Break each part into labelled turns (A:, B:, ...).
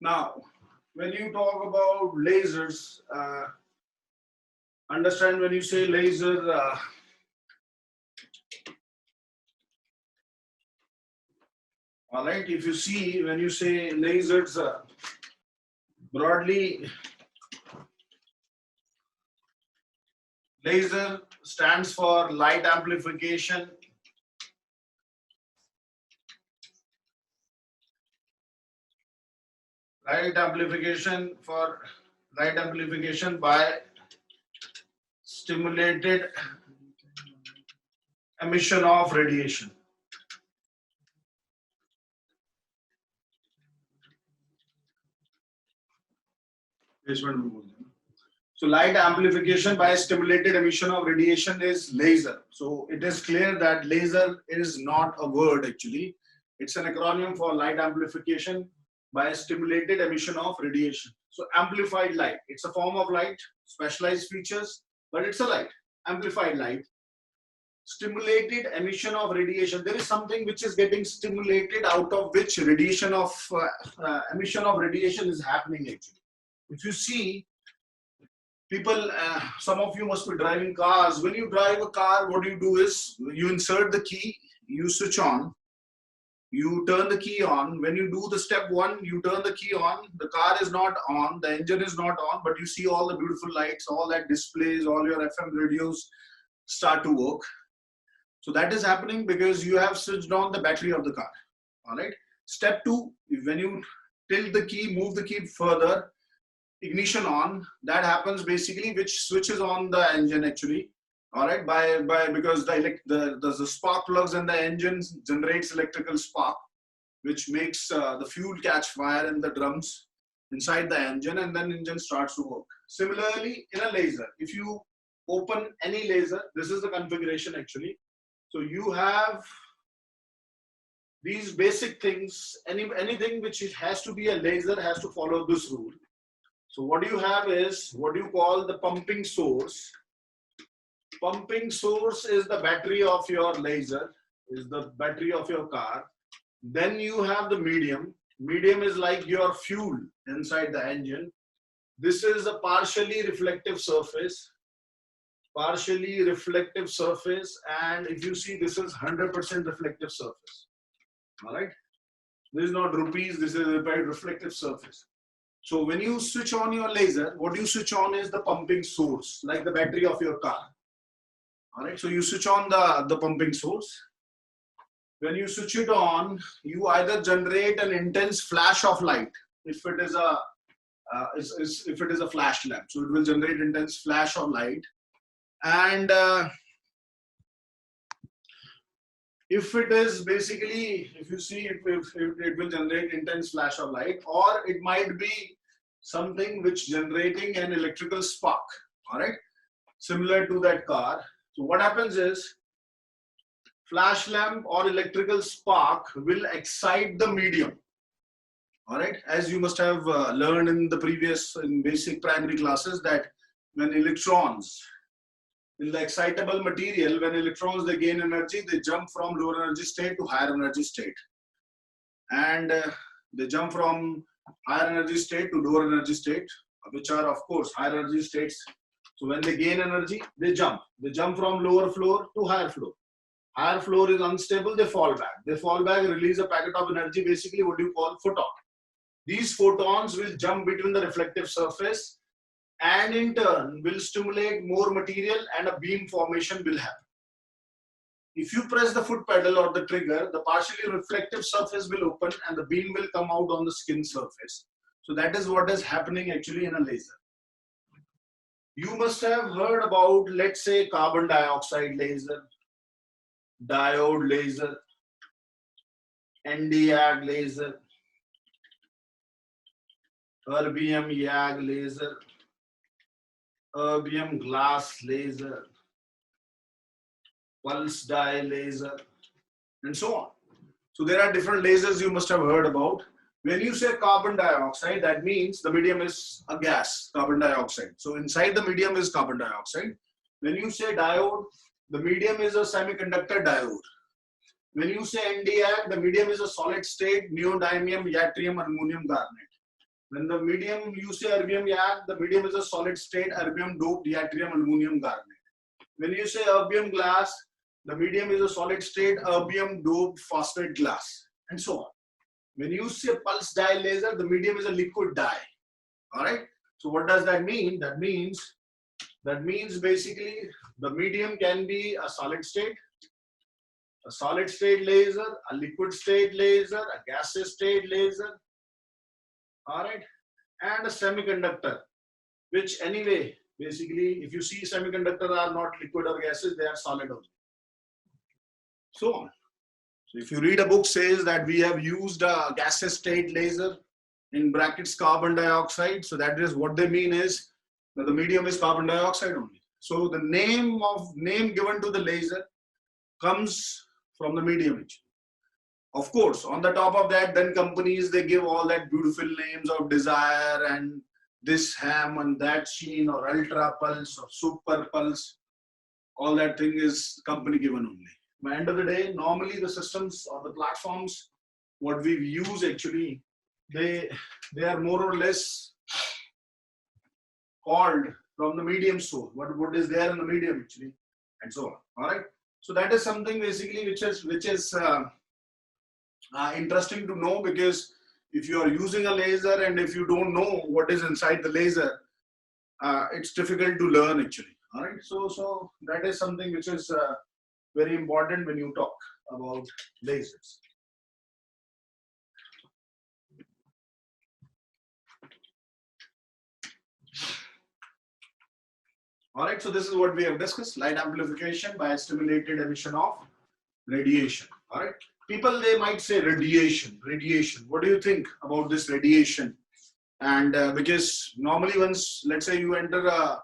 A: Now, when you talk about lasers, understand when you say laser, all right, if you see, when you say lasers, broadly, laser stands for light amplification. Light amplification by stimulated emission of radiation. So light amplification by stimulated emission of radiation is laser. So it is clear that laser is not a word actually. It's an acronym for light amplification by stimulated emission of radiation. So amplified light, it's a form of light, specialized features, but it's a light, amplified light. Stimulated emission of radiation, there is something which is getting stimulated, out of which radiation of emission of radiation is happening actually. If you see, people, some of you must be driving cars. When you drive a car, what you do is you insert the key, you switch on, you turn the key on. When you do the step one, you turn the key on, the car is not on, the engine is not on, but you see all the beautiful lights, all that displays, all your FM radios start to work. So that is happening because you have switched on the battery of the car. All right. Step two, when you tilt the key, move the key further, ignition on, that happens basically, which switches on the engine actually. All right, because the spark plugs in the engine generates electrical spark, which makes the fuel catch fire in the drums inside the engine, and then engine starts to work. Similarly, in a laser, if you open any laser, this is the configuration actually. So you have these basic things. Anything which has to be a laser has to follow this rule. So what you have is what you call the pumping source. Pumping source is the battery of your laser, is the battery of your car. Then you have the medium. Medium is like your fuel inside the engine. This is a partially reflective surface. Partially reflective surface, and if you see, this is 100% reflective surface. All right, this is not rupees, this is a reflective surface. So when you switch on your laser, what you switch on is the pumping source, like the battery of your car. All right, so you switch on the pumping source. When you switch it on, you either generate an intense flash of light. If it is a flash lamp, so it will generate intense flash of light. And if it is basically, if you see, if it will generate intense flash of light, or it might be something which generating an electrical spark, all right, similar to that car. So what happens is, flash lamp or electrical spark will excite the medium, all right, as you must have learned in the previous, in basic primary classes, that when electrons, in the excitable material, when electrons, they gain energy, they jump from lower energy state to higher energy state. And they jump from higher energy state to lower energy state, which are of course higher energy states. So when they gain energy, they jump. They jump from lower floor to higher floor. Higher floor is unstable, they fall back. They fall back, release a packet of energy, basically what you call photon. These photons will jump between the reflective surface, and in turn will stimulate more material, and a beam formation will happen. If you press the foot pedal or the trigger, the partially reflective surface will open and the beam will come out on the skin surface. So that is what is happening actually in a laser. You must have heard about, let's say, carbon dioxide laser, diode laser, ND-YAG laser, erbium-YAG laser, erbium glass laser, pulse dye laser, and so on. So there are different lasers you must have heard about. When you say carbon dioxide, that means the medium is a gas, carbon dioxide. So inside the medium is carbon dioxide. When you say diode, the medium is a semiconductor diode. When you say ND-YAG, the medium is a solid state neodymium, yttrium, aluminum, garnet. When the medium you say erbium yak, the medium is a solid state erbium doped yttrium aluminum garnet. When you say erbium glass, the medium is a solid state erbium doped phosphate glass, and so on. When you say pulse dye laser, the medium is a liquid dye. All right. So what does that mean? That means basically the medium can be a solid state laser, a liquid state laser, a gaseous state laser. All right, and a semiconductor, which anyway, basically, if you see semiconductors are not liquid or gases, they are solid only. So on. So if you read a book says that we have used a gaseous state laser, in brackets carbon dioxide, so that is what they mean is that the medium is carbon dioxide only. So the name given to the laser comes from the medium actually. Of course, on the top of that, then companies, they give all that beautiful names of desire and this ham and that sheen or ultra pulse or super pulse. All that thing is company given only. By the end of the day, normally the systems or the platforms, what we use actually, they are more or less called from the medium source. What is there in the medium actually, and so on. All right. So that is something basically which is interesting to know, because if you are using a laser and if you don't know what is inside the laser, it's difficult to learn actually. All right. So that is something which is very important when you talk about lasers. All right, so this is what we have discussed: light amplification by stimulated emission of radiation. All right, people, they might say radiation. What do you think about this radiation? And because normally once, let's say you enter a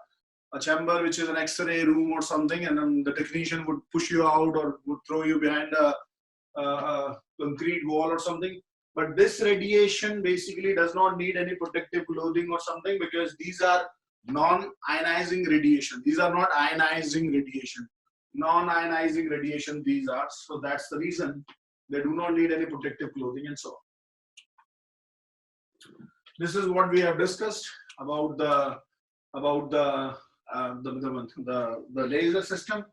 A: chamber which is an X-ray room or something, and then the technician would push you out or would throw you behind a concrete wall or something. But this radiation basically does not need any protective clothing or something, because these are non-ionizing radiation. These are not ionizing radiation. Non-ionizing radiation these are. So that's the reason they do not need any protective clothing and so on. This is what we have discussed about the laser system.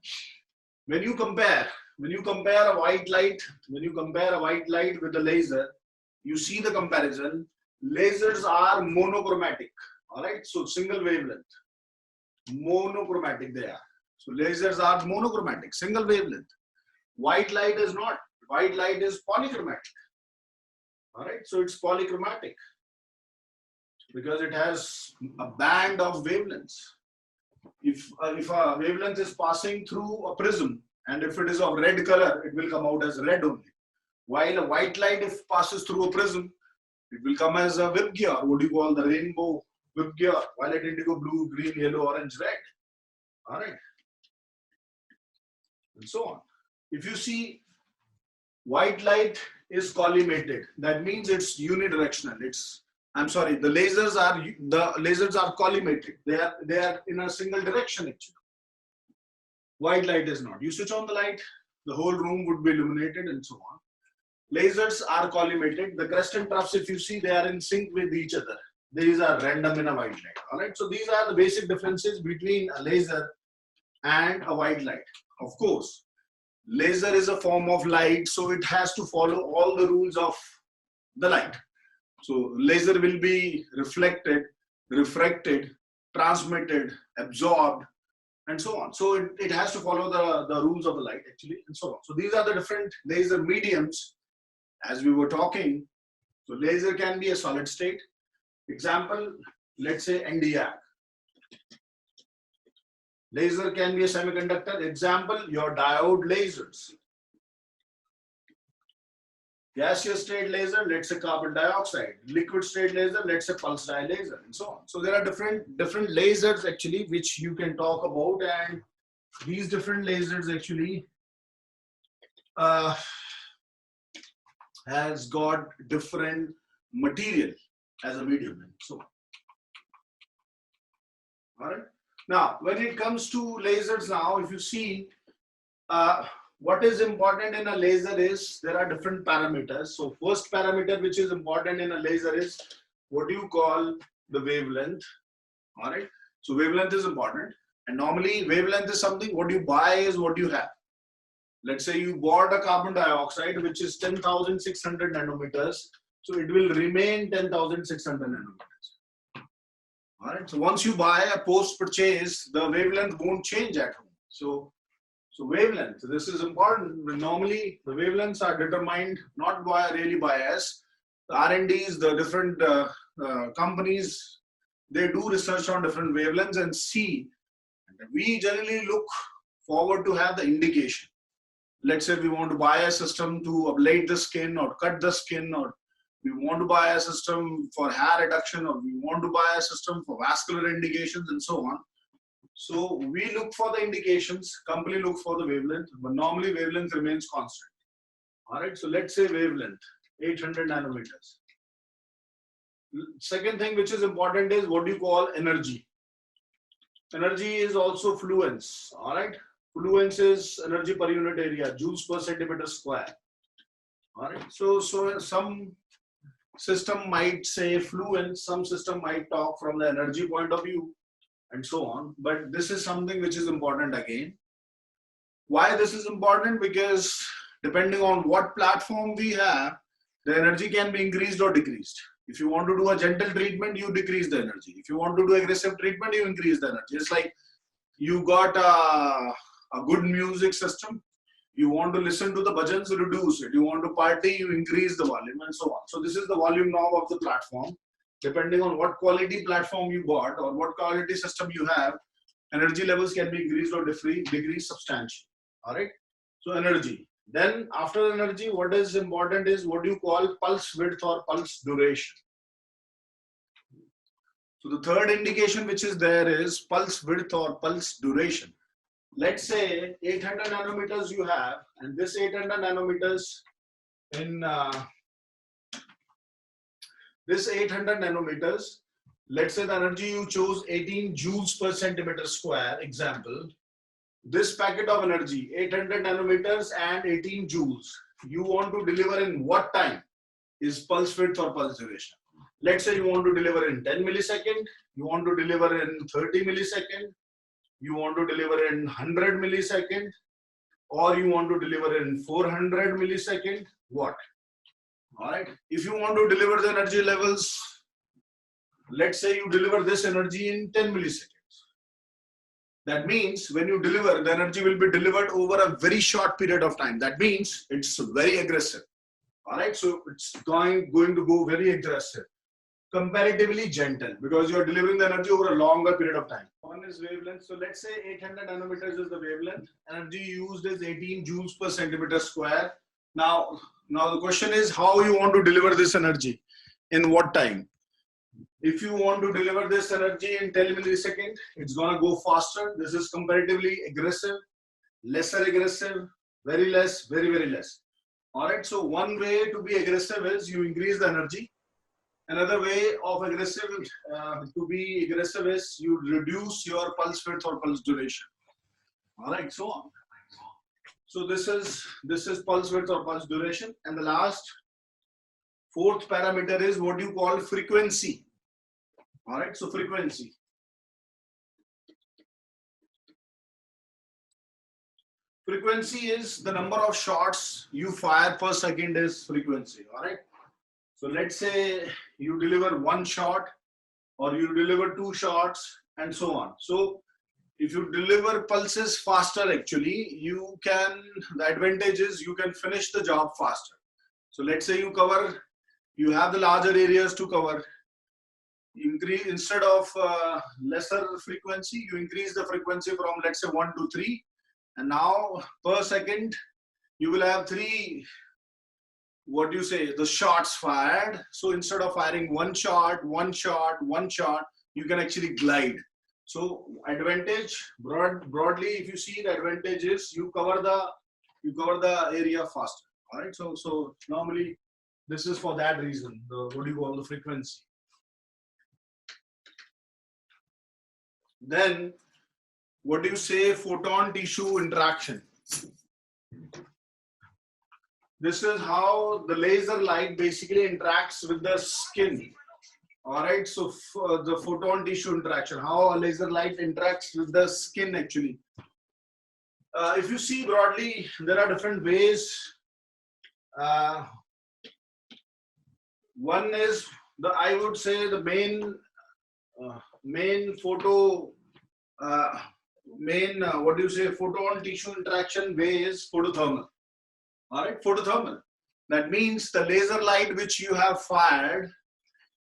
A: When you compare a white light with the laser, you see the comparison. Lasers are monochromatic. All right, so single wavelength, monochromatic they are. So lasers are monochromatic, single wavelength. White light is not. White light is polychromatic. All right, so it's polychromatic because it has a band of wavelengths. If a wavelength is passing through a prism, and if it is of red color, it will come out as red only. While a white light, if passes through a prism, it will come as a Vibgyor, what do you call the rainbow Vibgyor, violet, indigo, blue, green, yellow, orange, red. All right, and so on. If you see, white light is collimated. That means it's unidirectional. The lasers are collimated. They are in a single direction actually. White light is not. You switch on the light, the whole room would be illuminated and so on. Lasers are collimated. The crest and troughs, if you see, they are in sync with each other. These are random in a white light. All right. So these are the basic differences between a laser and a white light. Of course, laser is a form of light, so it has to follow all the rules of the light. So laser will be reflected, refracted, transmitted, absorbed, and so on. So it has to follow the rules of the light actually, and so on. So these are the different laser mediums as we were talking. So laser can be a solid state. Example, let's say Nd:YAG. Laser can be a semiconductor. Example, your diode lasers. Gaseous state laser, let's say carbon dioxide. Liquid state laser, let's say pulse dye laser, and so on. So there are different lasers actually which you can talk about, and these different lasers actually has got different material as a medium and so on. All right. Now, when it comes to lasers, now if you see, what is important in a laser is there are different parameters. So first parameter which is important in a laser is what do you call the wavelength? All right. So wavelength is important. And normally wavelength is something, what you buy is what you have. Let's say you bought a carbon dioxide, which is 10,600 nanometers. So it will remain 10,600 nanometers. All right. So once you buy a post purchase, the wavelength won't change at home. So wavelength, this is important. Normally the wavelengths are determined not really by us. The R&Ds, the different companies, they do research on different wavelengths and see. We generally look forward to have the indication. Let's say we want to buy a system to ablate the skin or cut the skin, or we want to buy a system for hair reduction, or we want to buy a system for vascular indications and so on. So we look for the indications, company look for the wavelength, but normally wavelength remains constant. All right, so let's say wavelength, 800 nanometers. Second thing which is important is what do you call energy. Energy is also fluence. All right, fluence is energy per unit area, joules per centimeter square. All right, so some system might say fluence, some system might talk from the energy point of view, and so on. But this is something which is important again. Why this is important? Because depending on what platform we have, the energy can be increased or decreased. If you want to do a gentle treatment, you decrease the energy. If you want to do aggressive treatment, you increase the energy. It's like you got a good music system. You want to listen to the bhajans, reduce it. You want to party, you increase the volume, and so on. So this is the volume knob of the platform. Depending on what quality platform you bought or what quality system you have, energy levels can be increased or decreased substantially. All right. So energy. Then after energy, what is important is what you call pulse width or pulse duration. So the third indication which is there is pulse width or pulse duration. Let's say 800 nanometers you have, and this 800 nanometers in this 800 nanometers, let's say the energy you chose 18 joules per centimeter square, example. This packet of energy, 800 nanometers and 18 joules, you want to deliver in what time is pulse width or pulse duration. Let's say you want to deliver in 10 millisecond, you want to deliver in 30 millisecond, you want to deliver in 100 millisecond, or you want to deliver in 400 millisecond, what? All right. If you want to deliver the energy levels, let's say you deliver this energy in 10 milliseconds. That means when you deliver, the energy will be delivered over a very short period of time. That means it's very aggressive. All right. So it's going to go very aggressive. Comparatively gentle, because you're delivering the energy over a longer period of time. One is wavelength. So let's say 800 nanometers is the wavelength. Energy used is 18 joules per centimeter square. Now the question is how you want to deliver this energy, in what time. If you want to deliver this energy in 10 milliseconds, it's going to go faster. This is comparatively aggressive, lesser aggressive, very less, very, very less. All right. So one way to be aggressive is you increase the energy. Another way of aggressive to be aggressive is you reduce your pulse width or pulse duration. All right. So this is pulse width or pulse duration, and the last fourth parameter is what you call frequency. All right. So frequency. Frequency is the number of shots you fire per second is frequency. All right. So let's say you deliver one shot or you deliver two shots and so on. So if you deliver pulses faster, actually, the advantage is you can finish the job faster. So let's say you have the larger areas to cover. Instead of lesser frequency, you increase the frequency from, let's say, 1 to 3. And now per second, you will have 3, the shots fired. So instead of firing one shot, you can actually glide. So advantage, broadly, if you see, the advantage is you cover the area faster. All right. So normally this is for that reason, the frequency. Then photon tissue interaction. This is how the laser light basically interacts with the skin. All right, so the photon tissue interaction, how a laser light interacts with the skin actually. If you see broadly, there are different ways. One is I would say the main photo, what do you say, photon tissue interaction way is photothermal. All right, photothermal. That means the laser light which you have fired,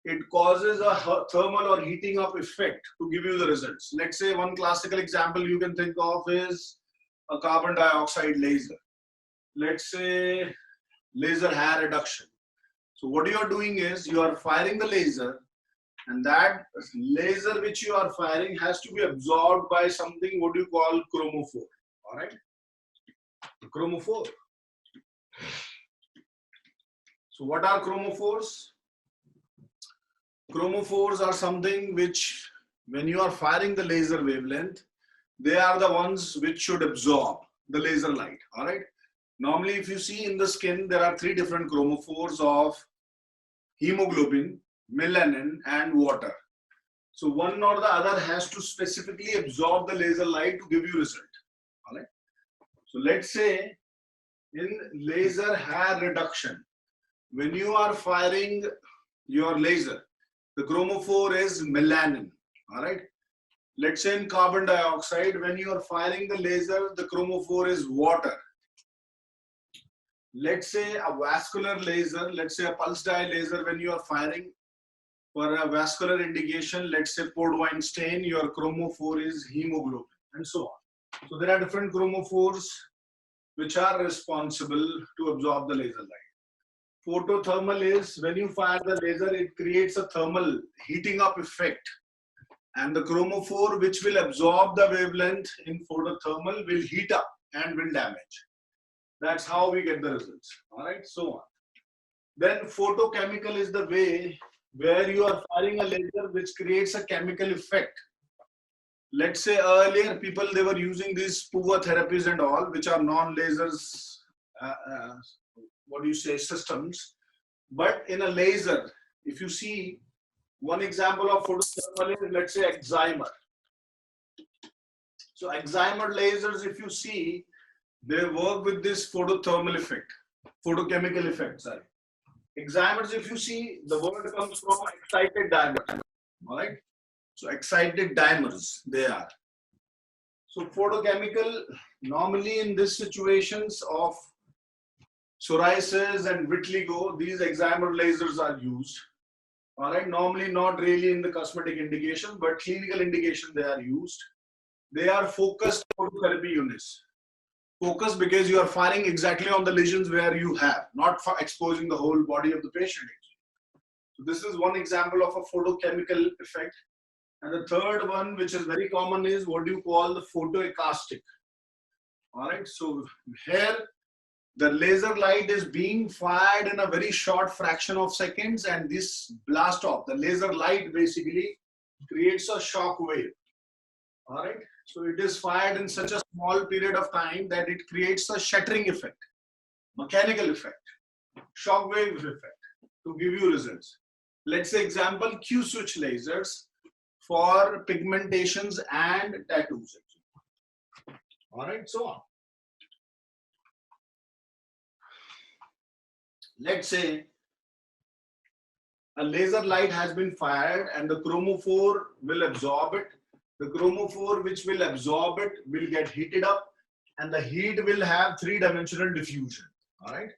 A: it causes a thermal or heating up effect to give you the results. Let's say one classical example you can think of is a carbon dioxide laser. Let's say laser hair reduction. So what you are doing is you are firing the laser, and that laser which you are firing has to be absorbed by something what you call chromophore. All right, chromophore. So what are chromophores? Chromophores are something which, when you are firing the laser wavelength, they are the ones which should absorb the laser light. All right. Normally, if you see in the skin, there are three different chromophores of hemoglobin, melanin, and water. So one or the other has to specifically absorb the laser light to give you result. All right. So let's say in laser hair reduction, when you are firing your laser, the chromophore is melanin. All right. Let's say in carbon dioxide, when you are firing the laser, the chromophore is water. Let's say a vascular laser, let's say a pulse dye laser, when you are firing for a vascular indication, let's say port wine stain, your chromophore is hemoglobin, and so on. So there are different chromophores which are responsible to absorb the laser light. Photothermal is when you fire the laser, it creates a thermal heating up effect. And the chromophore which will absorb the wavelength in photothermal will heat up and will damage. That's how we get the results. All right, so on. Then photochemical is the way where you are firing a laser which creates a chemical effect. Let's say earlier people, they were using these PUVA therapies and all, which are non-lasers, what do you say, systems. But in a laser, if you see, one example of photothermal is, let's say, excimer. So excimer lasers, if you see, they work with this photothermal effect, photochemical effect, sorry. Eximers, if you see, the word comes from excited dimer. All right. So excited dimers, they are. So photochemical, normally in these situations of psoriasis and vitiligo, these excimer lasers are used. All right. Normally not really in the cosmetic indication, but clinical indication they are used. They are focused phototherapy units. Focus because you are firing exactly on the lesions where you have, not for exposing the whole body of the patient. So this is one example of a photochemical effect. And the third one, which is very common, is what you call the photoacoustic. All right. So here the laser light is being fired in a very short fraction of seconds, and this blast off, the laser light basically creates a shock wave. All right. So it is fired in such a small period of time that it creates a shattering effect, mechanical effect, shock wave effect to give you results. Let's say example, Q switch lasers for pigmentations and tattoos. All right, so on. Let's say a laser light has been fired and the chromophore will absorb it. The chromophore which will absorb it will get heated up, and the heat will have three-dimensional diffusion. All right,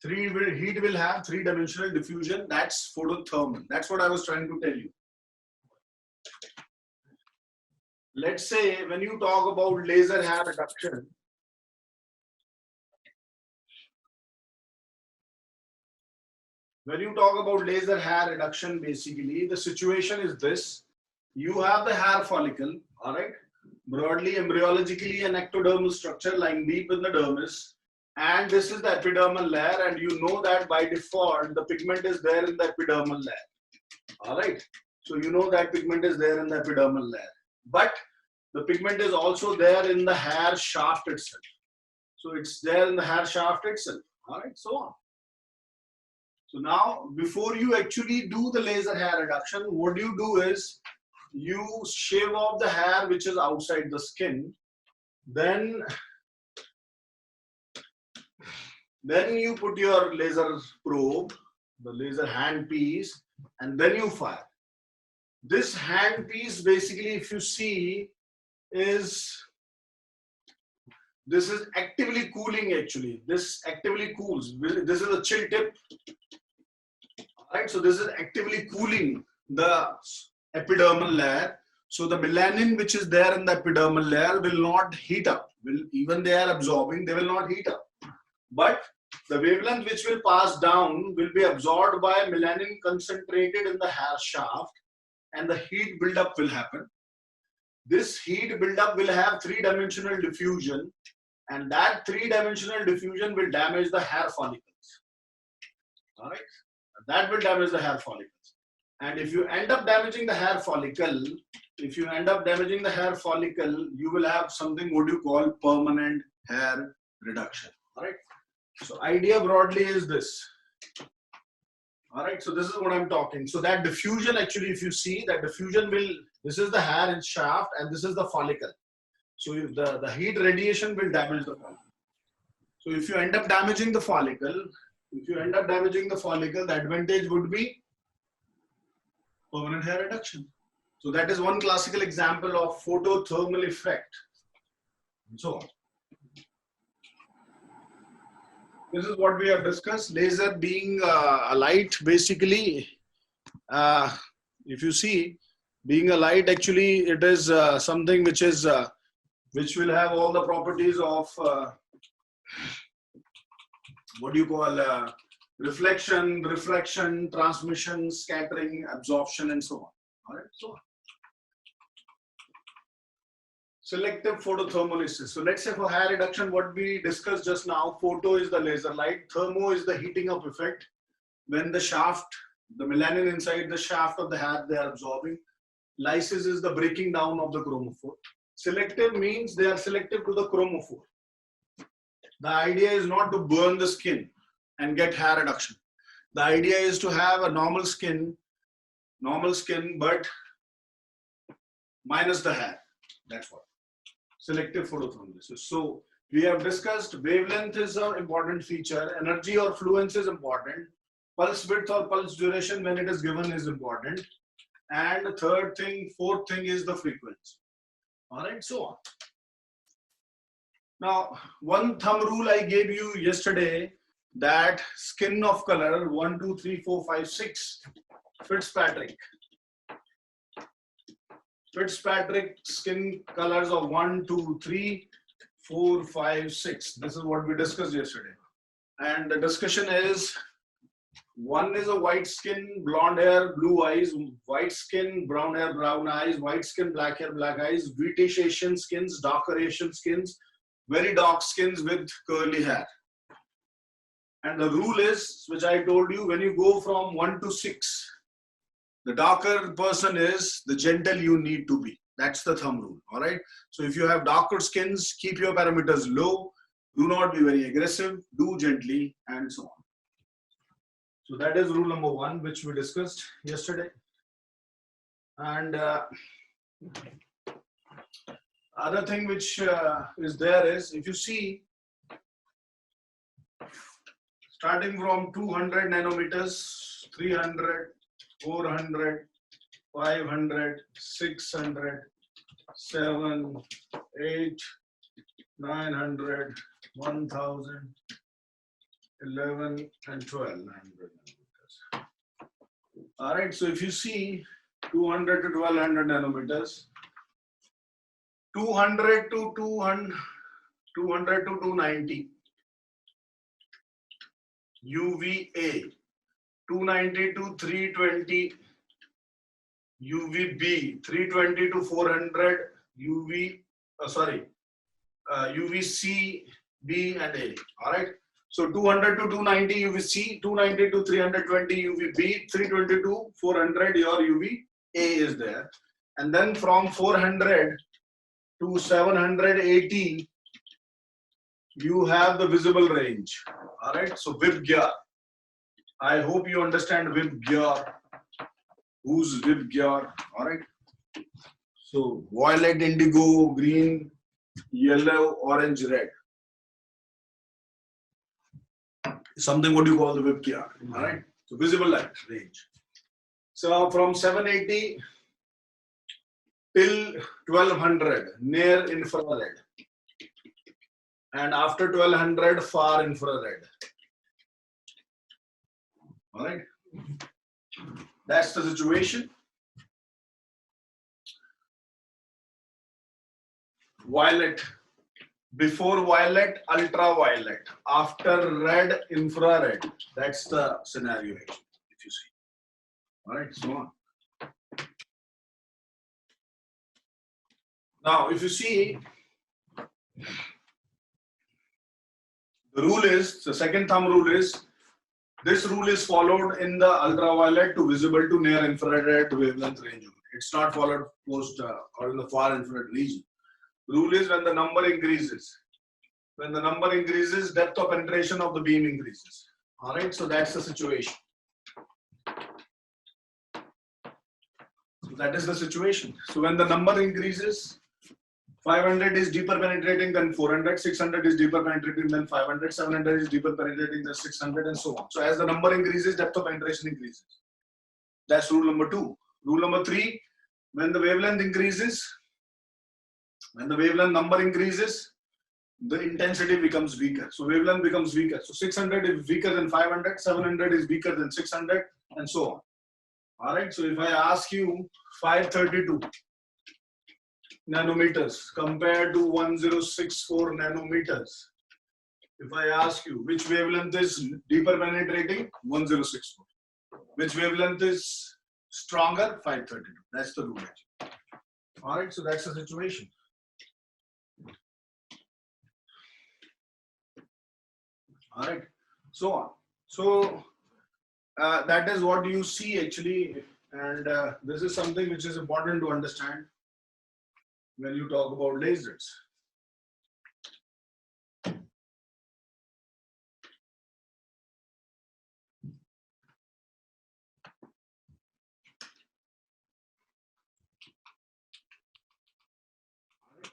A: heat will have three-dimensional diffusion. That's photothermal. That's what I was trying to tell you. Let's say when you talk about laser hair reduction, basically the situation is this. You have the hair follicle, all right, broadly embryologically an ectodermal structure lying deep in the dermis, and this is the epidermal layer, and you know that by default the pigment is there in the epidermal layer. All right, so you know that pigment is there in the epidermal layer, but the pigment is also there in the hair shaft itself. So it's there in the hair shaft itself. All right, so on. So now, before you actually do the laser hair reduction, what you do is you shave off the hair which is outside the skin. Then you put your laser probe, the laser hand piece, and then you fire. This hand piece, basically, if you see, this is actively cooling actually. This actively cools. This is a chill tip. Right, so this is actively cooling the epidermal layer. So the melanin which is there in the epidermal layer will not heat up. Even they are absorbing, they will not heat up. But the wavelength which will pass down will be absorbed by melanin concentrated in the hair shaft, and the heat buildup will happen. This heat buildup will have three-dimensional diffusion, and that three-dimensional diffusion will damage the hair follicles. All right. That will damage the hair follicles. And if you end up damaging the hair follicle, you will have something what you call permanent hair reduction. All right. So idea broadly is this. All right. So this is what I'm talking. So that diffusion, actually, if you see that diffusion this is the hair and shaft, and this is the follicle. So if the heat radiation will damage the follicle. So if you end up damaging the follicle, the advantage would be permanent hair reduction. So that is one classical example of photothermal effect. And so on. This is what we have discussed. Laser being a light, basically, if you see, being a light, actually, it is something which will have all the properties of what do you call reflection, refraction, transmission, scattering, absorption, and so on. All right, so selective photothermolysis. So let's say for hair reduction, what we discussed just now, photo is the laser light, thermo is the heating up effect. When the shaft, the melanin inside the shaft of the hair, they are absorbing. Lysis is the breaking down of the chromophore. Selective means they are selective to the chromophore. The idea is not to burn the skin and get hair reduction. The idea is to have a normal skin, but minus the hair. That's what. Selective photothermolysis. So we have discussed wavelength is an important feature, energy or fluence is important, pulse width or pulse duration when it is given is important, and the fourth thing is the frequency. All right, so on. Now, one thumb rule I gave you yesterday, that skin of color 1, 2, 3, 4, 5, 6, Fitzpatrick skin colors of 1, 2, 3, 4, 5, 6. This is what we discussed yesterday. And the discussion is, one is a white skin, blonde hair, blue eyes, white skin, brown hair, brown eyes, white skin, black hair, black eyes, British Asian skins, darker Asian skins, very dark skins with curly hair. And the rule is, which I told you, when you go from 1 to 6, the darker person is, the gentle you need to be. That's the thumb rule. All right. So if you have darker skins, keep your parameters low. Do not be very aggressive. Do gently, and so on. So that is rule number 1, which we discussed yesterday. And other thing which is there is, if you see, starting from 200 nanometers, 300, 400, 500, 600, 7, 8, 900, 1000, 11, and 1200 nanometers. All right, so if you see 200 to 1200 nanometers, 200 to 290 UVA, 290 to 320 UVB, 320 to 400 UVC, B and A. All right. So 200 to 290 UVC, 290 to 320 UVB, 320 to 400 your UVA is there. And then from 400 to 780 you have the visible range. All right. So VIBGYA. I hope you understand whip gear. Who's whip gear? All right. So violet, indigo, green, yellow, orange, red. Something what you call the whip gear. All right. So visible light range. So from 780 till 1200 near infrared, and after 1200 far infrared. All right. That's the situation. Violet. Before violet, ultraviolet. After red, infrared. That's the scenario, if you see. All right, so on. Now, if you see, the rule is, the second thumb rule is, this rule is followed in the ultraviolet to visible to near infrared wavelength range. It's not followed post or in the far infrared region. Rule is when the number increases. When the number increases, depth of penetration of the beam increases. All right, so that's the situation. So that is the situation. So when the number increases, 500 is deeper penetrating than 400, 600 is deeper penetrating than 500, 700 is deeper penetrating than 600, and so on. So as the number increases, depth of penetration increases. That's rule number 2. Rule number 3, when the wavelength increases, when the wavelength number increases, the intensity becomes weaker. So wavelength becomes weaker. So 600 is weaker than 500, 700 is weaker than 600, and so on. All right. So if I ask you 532 nanometers compared to 1064 nanometers, if I ask you which wavelength is deeper penetrating, 1064. Which wavelength is stronger, 532. That's the rule. All right. So that's the situation. All right, so on. So that is what you see actually, and this is something which is important to understand when you talk about lasers.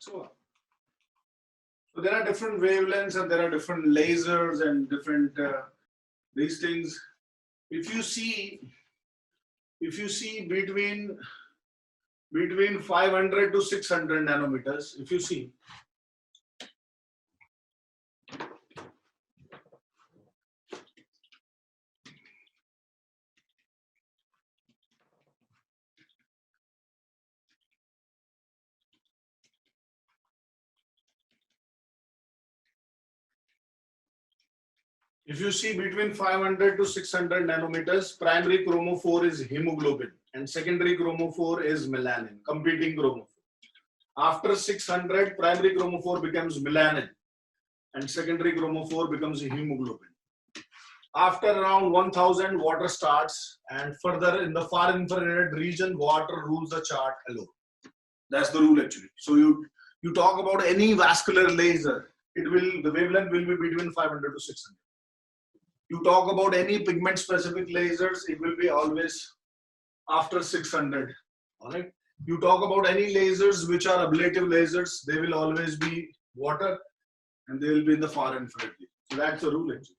A: So there are different wavelengths and there are different lasers and different these things. If you see between 500 to 600 nanometers, if you see, between 500 to 600 nanometers, primary chromophore is hemoglobin and secondary chromophore is melanin, competing chromophore. After 600, primary chromophore becomes melanin and secondary chromophore becomes hemoglobin. After around 1000, water starts, and further in the far infrared region, water rules the chart alone. That's the rule actually. So you talk about any vascular laser, the wavelength will be between 500 to 600. You talk about any pigment specific lasers, it will be always after 600. All right. You talk about any lasers which are ablative lasers, they will always be water and they will be in the far infrared. So that's the rule actually.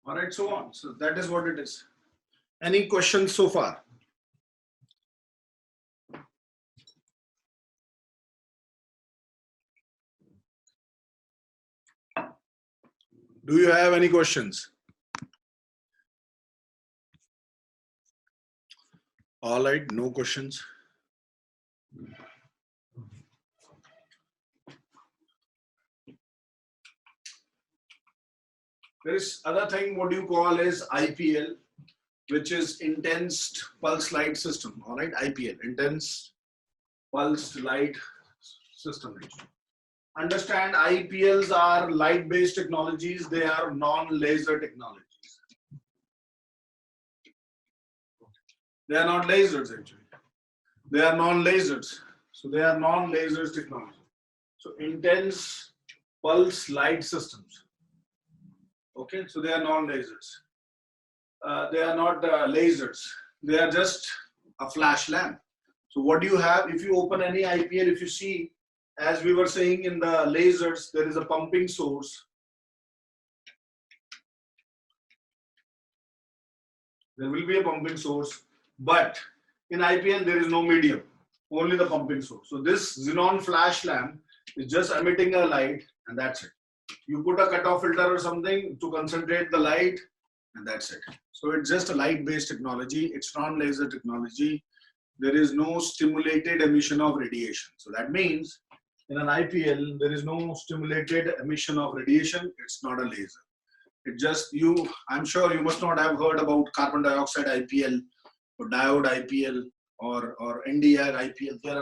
A: All right, so on. So that is what it is. Any questions so far? Do you have any questions? All right, no questions. There is other thing what you call is IPL, which is intense pulse light system. All right, IPL, intense pulse light system. Understand, IPLs are light-based technologies. They are non-laser technologies. They are not lasers actually. They are non-lasers. So they are non-lasers technology. So intense pulse light systems. Okay, so they are non-lasers. They are not lasers. They are just a flash lamp. So what do you have? If you open any IPL, if you see, as we were saying in the lasers, there is a pumping source. There will be a pumping source, but in IPL there is no medium, only the pumping source. So this xenon flash lamp is just emitting a light and that's it. You put a cutoff filter or something to concentrate the light and that's it. So it's just a light-based technology. It's non-laser technology. There is no stimulated emission of radiation. So that means in an IPL, there is no stimulated emission of radiation. It's not a laser. It just I'm sure you must not have heard about carbon dioxide IPL or diode IPL or NDR IPL. There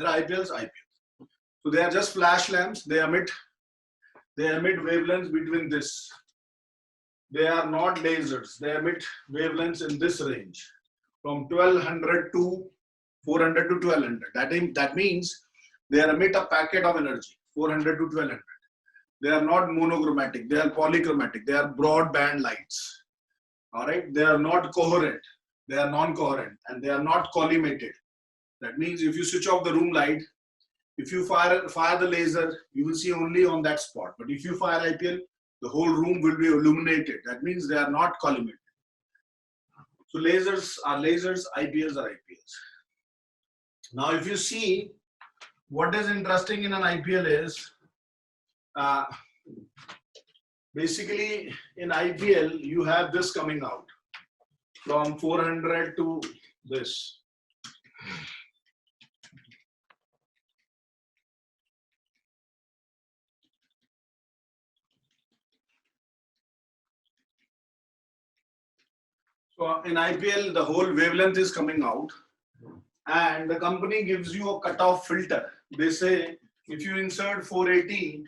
A: are IPLs. So they are just flash lamps. They emit wavelengths between this. They are not lasers. They emit wavelengths in this range from 1200 to 400 to 1200. That means they emit a packet of energy 400 to 1200. They are not monochromatic. They are polychromatic. They are broadband lights. All right. They are not coherent. They are non-coherent and they are not collimated. That means if you switch off the room light, if you fire the laser, you will see only on that spot. But if you fire IPL, the whole room will be illuminated. That means they are not collimated. So lasers are lasers, IPLs are IPLs. Now, if you see, what is interesting in an IPL is, basically in IPL, you have this coming out from 400 to this. So in IPL, the whole wavelength is coming out and the company gives you a cutoff filter. They say if you insert 480,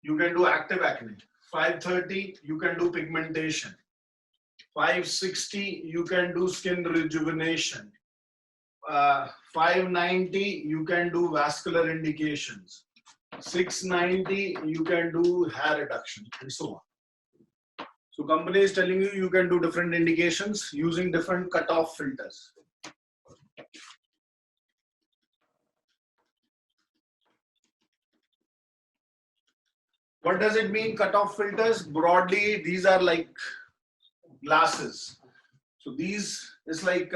A: you can do active acne. 530, you can do pigmentation. 560, you can do skin rejuvenation. 590, you can do vascular indications. 690, you can do hair reduction and so on. So company is telling you can do different indications using different cutoff filters. What does it mean, cutoff filters? Broadly, these are like glasses. So these is like,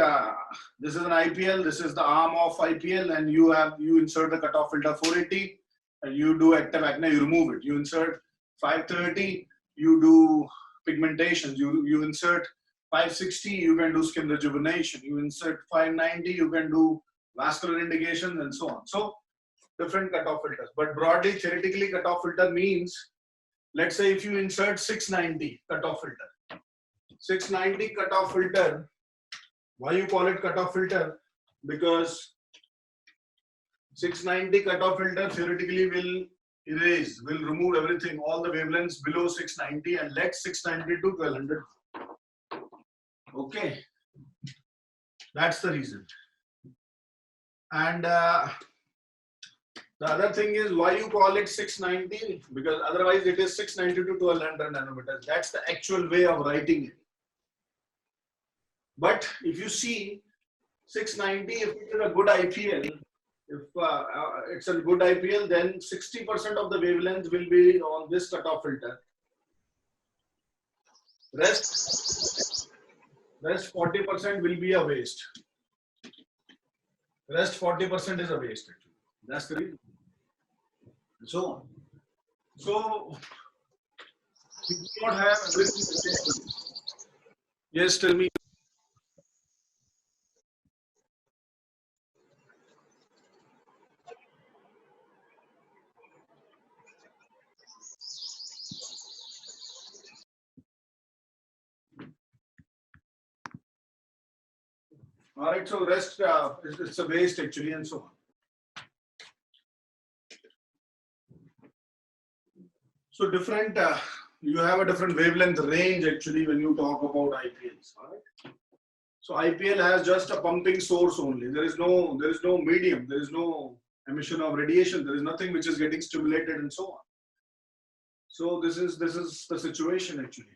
A: this is an IPL, this is the arm of IPL, and you insert the cutoff filter 480, and you do active acne, you remove it. You insert 530, you do pigmentation. You insert 560, you can do skin rejuvenation. You insert 590, you can do vascular indications and so on. So different cutoff filters. But broadly, theoretically, cutoff filter means, let's say if you insert 690 cutoff filter. 690 cutoff filter, why you call it cutoff filter? Because 690 cutoff filter theoretically will remove everything, all the wavelengths below 690 and let 690 to 1200. Okay, that's the reason. And the other thing is why you call it 690, because otherwise it is 690 to 1200 nanometers. That's the actual way of writing it. But if you see 690, if it is a good IPL, if it's a good IPL, then 60% of the wavelength will be on this cutoff filter. Rest 40% will be a waste. Rest 40% is a waste actually. That's the reason. So on. So we do not have everything the same. Yes, tell me. All right, so rest it's a waste actually and so on. So different, you have a different wavelength range actually when you talk about IPLs. All right. So IPL has just a pumping source only. There is no medium. There is no emission of radiation. There is nothing which is getting stimulated and so on. So this is the situation actually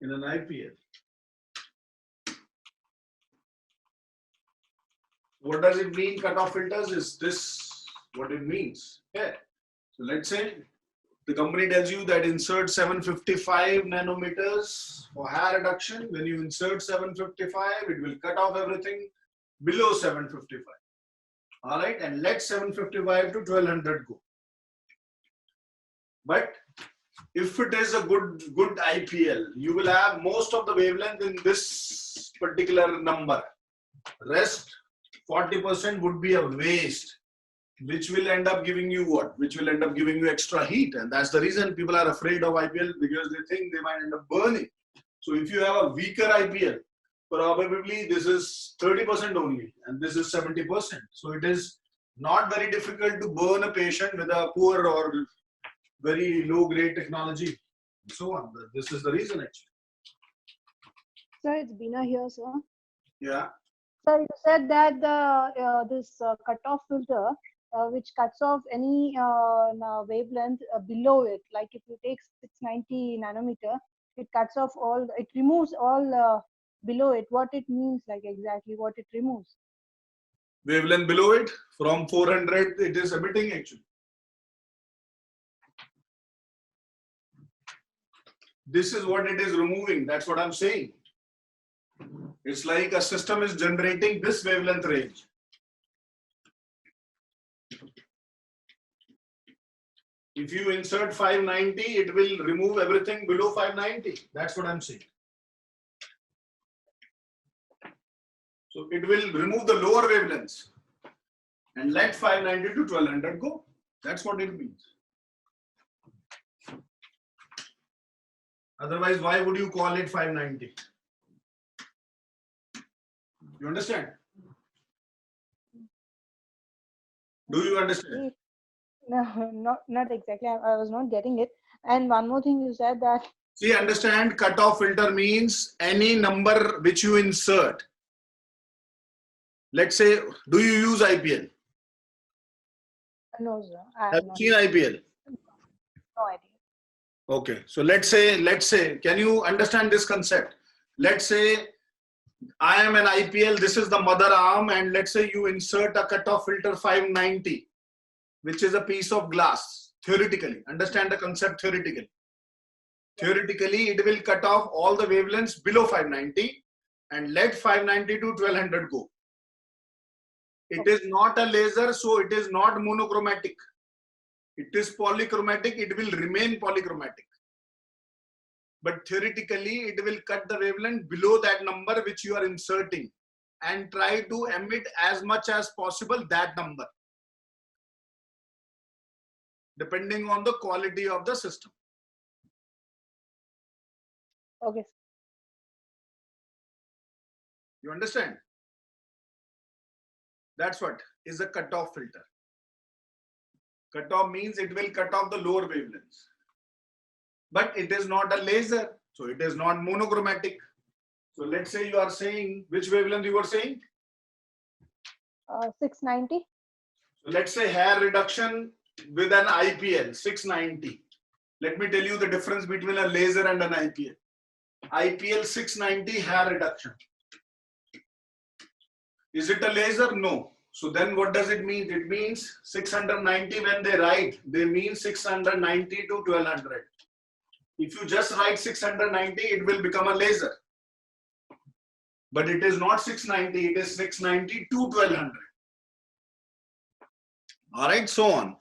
A: in an IPL. What does it mean? Cutoff filters, is this what it means? Yeah. So let's say the company tells you that insert 755 nanometers for hair reduction. When you insert 755, it will cut off everything below 755. All right, and let 755 to 1200 go. But if it is a good IPL, you will have most of the wavelength in this particular number. Rest 40% would be a waste, which will end up giving you what? Which will end up giving you extra heat. And that's the reason people are afraid of IPL, because they think they might end up burning. So if you have a weaker IPL, probably this is 30% only and this is 70%. So it is not very difficult to burn a patient with a poor or very low grade technology and so on. This is the reason actually.
B: Sir, it's Bina here, sir.
A: Yeah.
B: Sir, you said that this cutoff filter, which cuts off any wavelength below it, like if you take 690 nanometer, it cuts off all, it removes all below it. What it means, like exactly what it removes?
A: Wavelength below it, from 400, it is emitting actually. This is what it is removing. That's what I'm saying. It's like a system is generating this wavelength range. If you insert 590, it will remove everything below 590. That's what I'm saying. So it will remove the lower wavelengths and let 590 to 1200 go. That's what it means. Otherwise, why would you call it 590? You understand? Do you understand?
B: No, not exactly. I was not getting it. And one more thing, you said that.
A: See, understand, cutoff filter means any number which you insert. Let's say, do you use IPL?
B: No, sir.
A: Have you seen IPL?
B: No idea.
A: Okay, so let's say, can you understand this concept? Let's say I am an IPL, this is the mother arm, and let's say you insert a cutoff filter 590, which is a piece of glass, theoretically. Understand the concept theoretically. Theoretically, it will cut off all the wavelengths below 590 and let 590 to 1200 go. It is not a laser, so it is not monochromatic. It is polychromatic, it will remain polychromatic. But theoretically, it will cut the wavelength below that number which you are inserting and try to emit as much as possible that number, depending on the quality of the system.
B: Okay.
A: You understand? That's what is a cutoff filter. Cutoff means it will cut off the lower wavelengths. But it is not a laser, so it is not monochromatic. So let's say you are saying, which wavelength you were saying?
B: 690.
A: So let's say hair reduction with an IPL, 690. Let me tell you the difference between a laser and an IPL. IPL 690 hair reduction. Is it a laser? No. So then what does it mean? It means 690 when they write, they mean 690 to 1200. If you just write 690, it will become a laser. But it is not 690, it is 690 to 1200. All right, so on.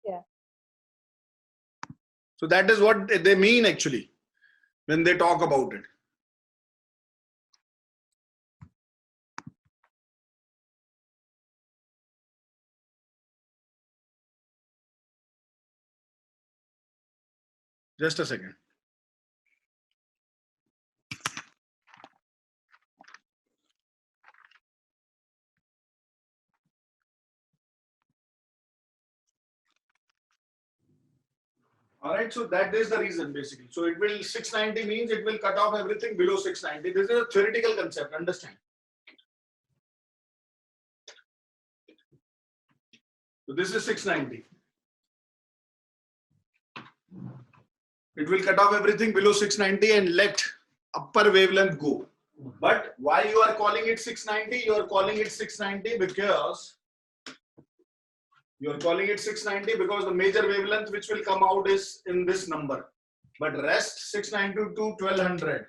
B: Yeah.
A: So that is what they mean actually when they talk about it. Just a second. All right, so that is the reason basically. So it will 690 means it will cut off everything below 690. This is a theoretical concept, understand? So this is 690. It will cut off everything below 690 and let upper wavelength go. But why you are calling it 690? You are calling it 690 because the major wavelength which will come out is in this number. But rest 690 to 1200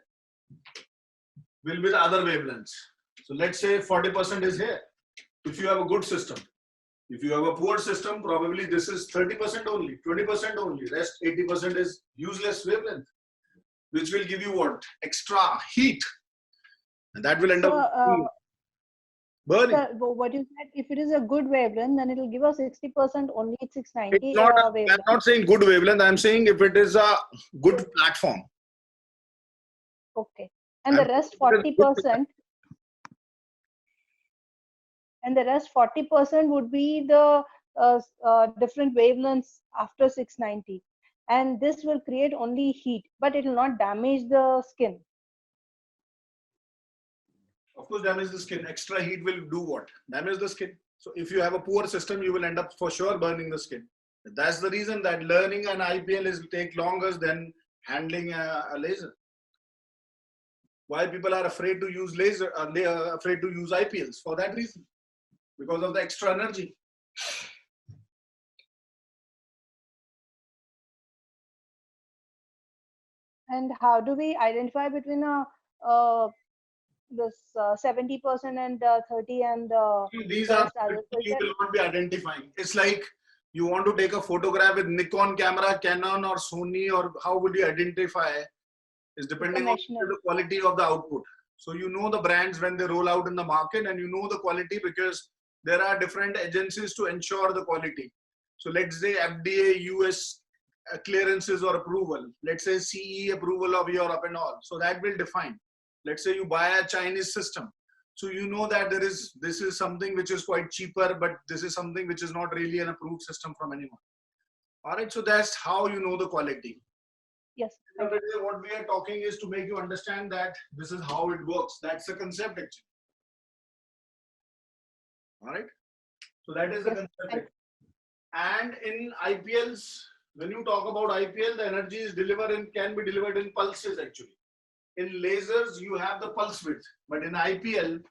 A: will be the other wavelengths. So let's say 40% is here. If you have a good system. If you have a poor system, probably this is 30% only, 20% only. Rest 80% is useless wavelength, which will give you what? Extra heat. And that will end up burning.
B: Sir, what you said, if it is a good wavelength, then it will give us 60% only at 690
A: It's not, I'm
B: wavelength.
A: not saying good wavelength. I'm saying if it is a good platform.
B: Okay. And the rest 40%. And the rest 40% would be the different wavelengths after 690. And this will create only heat, but it will not damage the skin.
A: Of course, damage the skin. Extra heat will do what? Damage the skin. So if you have a poor system, you will end up for sure burning the skin. That's the reason that learning an IPL is take longer than handling a laser. Why people are afraid to use laser, afraid to use IPLs for that reason, because of the extra energy.
B: And how do we identify between this 70% and 30 and
A: these
B: the
A: are
B: rest others?
A: you will not be identifying. It's like you want to take a photograph with Nikon camera, Canon or Sony, or how would you identify? Is depending on the quality of the output. So you know the brands when they roll out in the market, and you know the quality because there are different agencies to ensure the quality. So let's say FDA, US clearances or approval. Let's say CE approval of Europe and all. So that will define. Let's say you buy a Chinese system. So you know that this is something which is quite cheaper, but this is something which is not really an approved system from anyone. All right, so that's how you know the quality.
B: Yes.
A: What we are talking is to make you understand that this is how it works. That's the concept actually. All right. So that is the concept. And in IPLs, when you talk about IPL, the energy is can be delivered in pulses actually. In lasers, you have the pulse width, but in IPL,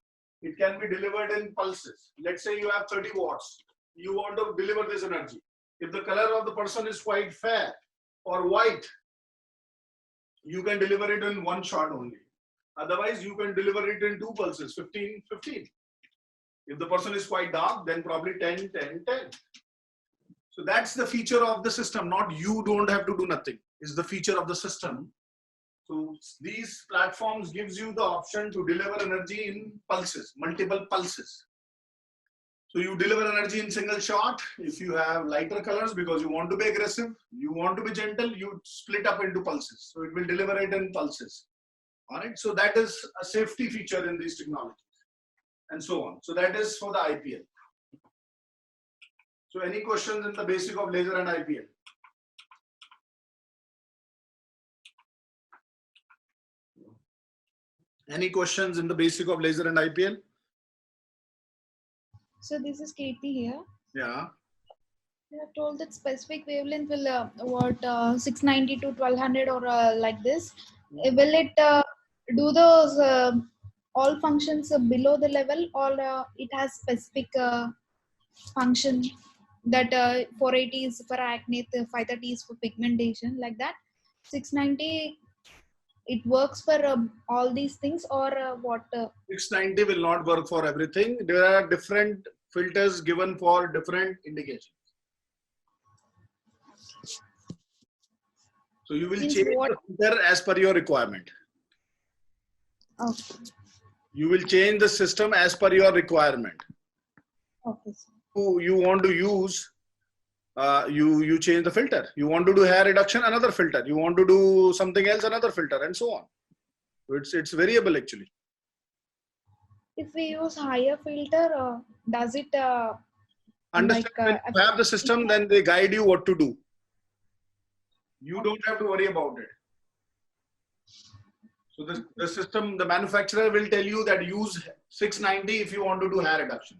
A: it can be delivered in pulses. Let's say you have 30 watts. You want to deliver this energy. If the color of the person is quite fair or white, you can deliver it in one shot only. Otherwise, you can deliver it in two pulses, 15, 15. If the person is quite dark, then probably 10, 10, 10. So that's the feature of the system. Not you don't have to do nothing. It's the feature of the system. So these platforms gives you the option to deliver energy in pulses, multiple pulses. So you deliver energy in single shot. If you have lighter colors because you want to be aggressive, you want to be gentle, you split up into pulses. So it will deliver it in pulses. All right. So that is a safety feature in these technologies and so on. So that is for the IPL. So any questions in the basic of laser and IPL? Any questions in the basic of laser and IPL?
C: So this is Katie here.
A: Yeah.
C: You have told that specific wavelength will 690 to 1200 or like this. Will it do those all functions below the level, or it has specific function that 480 is for acne, 530 is for pigmentation, like that? 690 it works for all these things, or what?
A: 690 will not work for everything. There are different filters given for different indications. So you will change the filter as per your requirement.
C: Okay.
A: You will change the system as per your requirement.
C: Okay.
A: You want to use, you change the filter. You want to do hair reduction, another filter. You want to do something else, another filter, and so on. So it's variable actually.
C: If we use higher filter, does it
A: understand when you have the system, then they guide you what to do. You don't have to worry about it. So the system, the manufacturer will tell you that use 690 if you want to do hair reduction.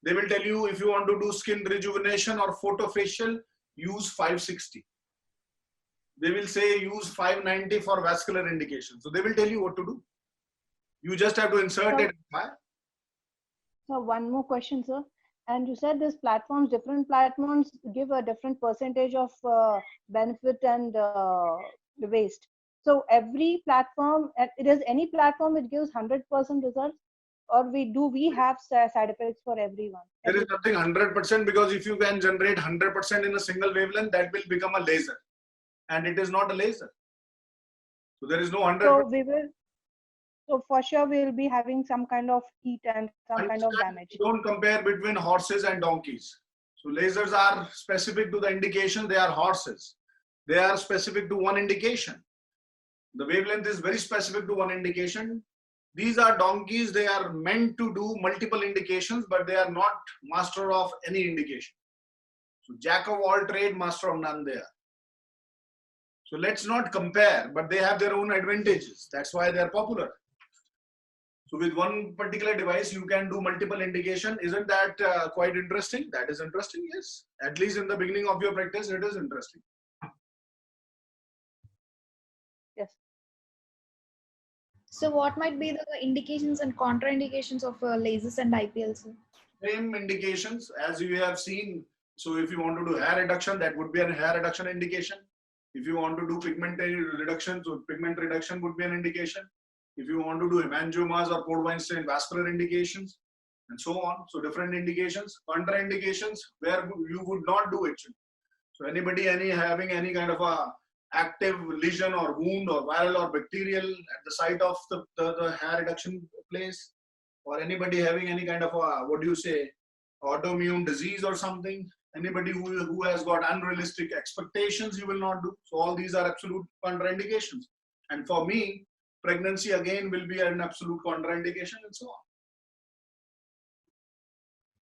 A: They will tell you if you want to do skin rejuvenation or photofacial, use 560. They will say use 590 for vascular indication. So they will tell you what to do. You just have to insert it.
B: So one more question, sir. And you said this platforms, different platforms give a different percentage of benefit and waste. So every platform, it is any platform which gives 100% results, or we have side effects for everyone?
A: There is nothing 100% because if you can generate 100% in a single wavelength, that will become a laser, and it is not a laser. So there is no 100%.
B: So we will. So for sure we will be having some kind of heat and some kind of damage.
A: Don't compare between horses and donkeys. So lasers are specific to the indication. They are horses. They are specific to one indication. The wavelength is very specific to one indication. These are donkeys. They are meant to do multiple indications, but they are not master of any indication. So jack of all trade, master of none they are. So let's not compare, but they have their own advantages. That's why they are popular. So with one particular device, you can do multiple indication. Isn't that quite interesting? That is interesting, yes. At least in the beginning of your practice, it is interesting.
B: Yes.
C: So what might be the indications and contraindications of lasers and IPLs?
A: Same indications as you have seen. So if you want to do hair reduction, that would be a hair reduction indication. If you want to do pigment reduction, so pigment reduction would be an indication. If you want to do hemangiomas or Port-Weinstein vascular indications, and so on. So different indications, contraindications where you would not do it. So anybody having any kind of a active lesion or wound or viral or bacterial at the site of the hair reduction place, or anybody having any kind of a, what do you say, autoimmune disease or something, anybody who has got unrealistic expectations, you will not do. So all these are absolute contraindications. And for me, pregnancy again will be an absolute contraindication and so on.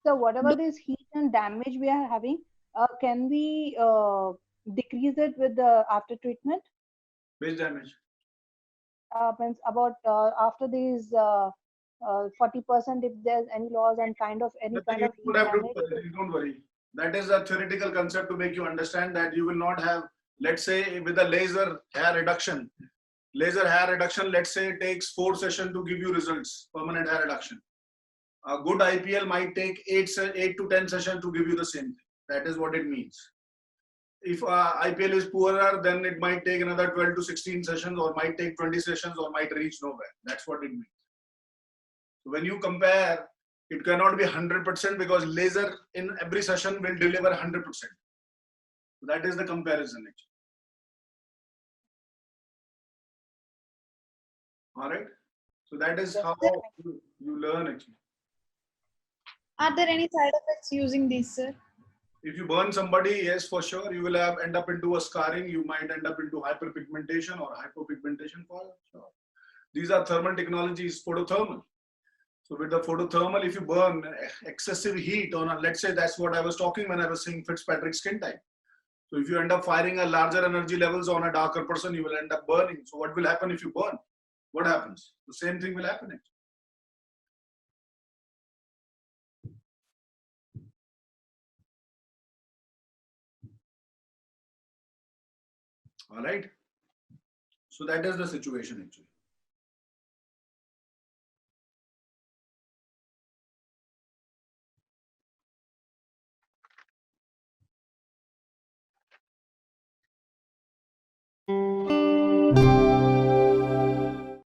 B: So whatever this heat and damage we are having, can we decrease it with the after treatment?
A: Which damage?
B: Means about after these 40%, if there's any loss and kind of any kind of heat damage.
A: Don't worry. That is a theoretical concept to make you understand that you will not have, let's say with a laser hair reduction, let's say it takes 4 sessions to give you results, permanent hair reduction. A good IPL might take 8 to 10 sessions to give you the same thing. That is what it means. If IPL is poorer, then it might take another 12 to 16 sessions, or might take 20 sessions, or might reach nowhere. That's what it means. So when you compare, it cannot be 100% because laser in every session will deliver 100%. So that is the comparison actually. All right. So that is how you learn actually.
C: Are there any side effects using these, sir?
A: If you burn somebody, yes, for sure, you will end up into a scarring. You might end up into hyperpigmentation or hypopigmentation for sure. These are thermal technologies, photothermal. So with the photothermal, if you burn excessive heat on a, let's say that's what I was talking when I was saying Fitzpatrick skin type. So if you end up firing a larger energy levels on a darker person, you will end up burning. So what will happen if you burn? What happens? The same thing will happen actually. All right. So that is the situation actually.